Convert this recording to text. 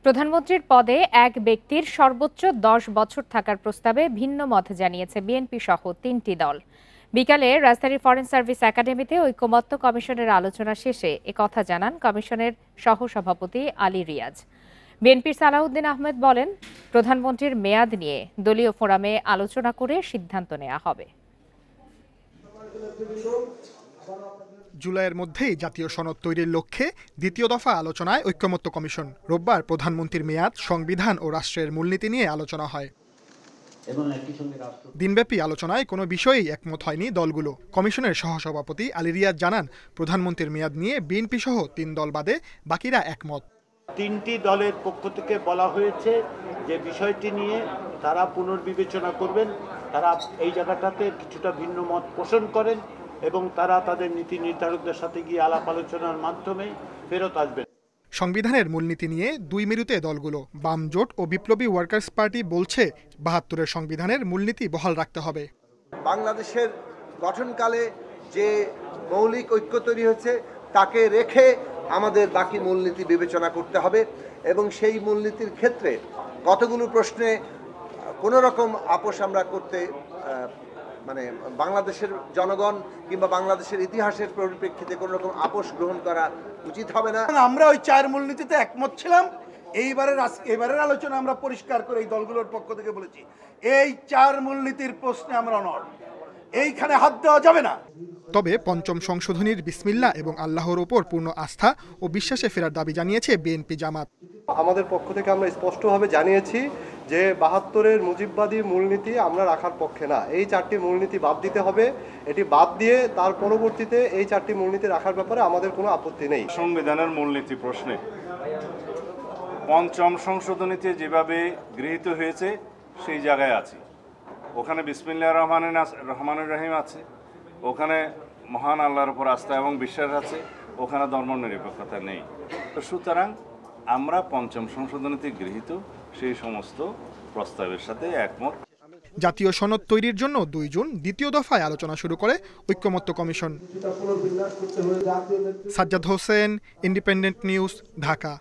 প্রধানমন্ত্রীর পদে এক ব্যক্তির সর্বোচ্চ ১০ বছর থাকার প্রস্তাবে ভিন্ন মত জানিয়েছে বিএনপি সহ ৩টি দল। বিকালে রাজধানীর ফরেন সার্ভিস একাডেমিতে ঐকমত্য কমিশনের আলোচনা শেষে একথা জানান কমিশনের সহসভাপতি আলী রিয়াজ। বিএনপির সালাউদ্দিন আহমেদ বলেন, প্রধানমন্ত্রীর মেয়াদ নিয়ে দলীয় ফোরামে আলোচনা করে সিদ্ধান্ত নেওয়া হবে। জুলাইয়ের মধ্যেই জাতীয় সনদ তৈরির লক্ষ্যে দ্বিতীয় দফা আলোচনায় ঐকমত্য কমিশন। রোববার প্রধানমন্ত্রীর মেয়াদ, সংবিধান ও রাষ্ট্রের মূলনীতি নিয়ে আলোচনা হয়। দিনব্যাপী আলোচনায় কোনো বিষয়েই একমত হয়নি দলগুলো। কমিশনের সহসভাপতি আলী রিয়াজ জানান, প্রধানমন্ত্রীর মেয়াদ নিয়ে বিএনপি সহ ৩ দল বাদে বাকিরা একমত। ৩টি দলের পক্ষ থেকে বলা হয়েছে যে বিষয়টি নিয়ে তারা পুনর্বিবেচনা করবেন। তারা এই জায়গাটাতে কিছুটা ভিন্ন মত পোষণ করেন এবং তারা তাদের নীতি নির্ধারকদের সাথে গিয়ে আলাপ আলোচনার মাধ্যমে ফেরত আসবেন। সংবিধানের মূলনীতি নিয়ে ২ মেরুতে দলগুলো। বাম জোট ও বিপ্লবী ওয়ার্কার্স পার্টি বলছে, ৭২-এর সংবিধানের মূলনীতি বহাল রাখতে হবে। বাংলাদেশের গঠনকালে যে মৌলিক ঐক্য তৈরি হয়েছে তাকে রেখে আমাদের বাকি মূলনীতি বিবেচনা করতে হবে এবং সেই মূলনীতির ক্ষেত্রে কতগুলো প্রশ্নে কোনো রকম আপোষ আমরা করতে বাংলাদেশের জনগণ কিংবা বাংলাদেশের ইতিহাসের পরিপ্রেক্ষিতে কোনো রকম আপোষ গ্রহণ করা উচিত হবে না। আমরা ওই ৪ মূলনীতিতে একমত ছিলাম। এইবারের আলোচনা আমরা পরিষ্কার করে এই দলগুলোর পক্ষ থেকে বলেছি, এই ৪ মূলনীতির প্রশ্নে আমরা অনড়, এইখানে হাত দেওয়া যাবে না। তবে পঞ্চম সংশোধনীর বিসমিল্লাহ এবং আল্লাহর ওপর পূর্ণ আস্থা ও বিশ্বাসে ফেরার দাবি জানিয়েছে বিএনপি জামাত। আমাদের পক্ষ থেকে আমরা স্পষ্টভাবে জানিয়েছি যে ৭২-এর মুজিববাদী মূলনীতি আমরা রাখার পক্ষে না। এই ৪টি মূলনীতি বাদ দিতে হবে। এটি বাদ দিয়ে তার পরবর্তীতে এই ৪টি মূলনীতি রাখার ব্যাপারে আমাদের কোনো আপত্তি নেই। সংবিধানের মূলনীতি প্রশ্নে পঞ্চম সংশোধনীতে যেভাবে গৃহীত হয়েছে সেই জায়গায় আছি। ওখানে বিসমিল্লাহির রহমানির রহিম আছে, ওখানে মহান আল্লাহর উপর আস্থা এবং বিশ্বাস আছে, ওখানে ধর্মনিরপেক্ষতা নেই। সুতরাং আমরা পঞ্চম সংশোধনীতে গৃহীত সেই সমস্ত প্রস্তাবের সাথে একমত। জাতীয় সনদ তৈরির জন্য ২ জুন দ্বিতীয় দফায় আলোচনা শুরু করে ঐকমত্য commission. Sajjad Hossain, Independent News, Dhaka.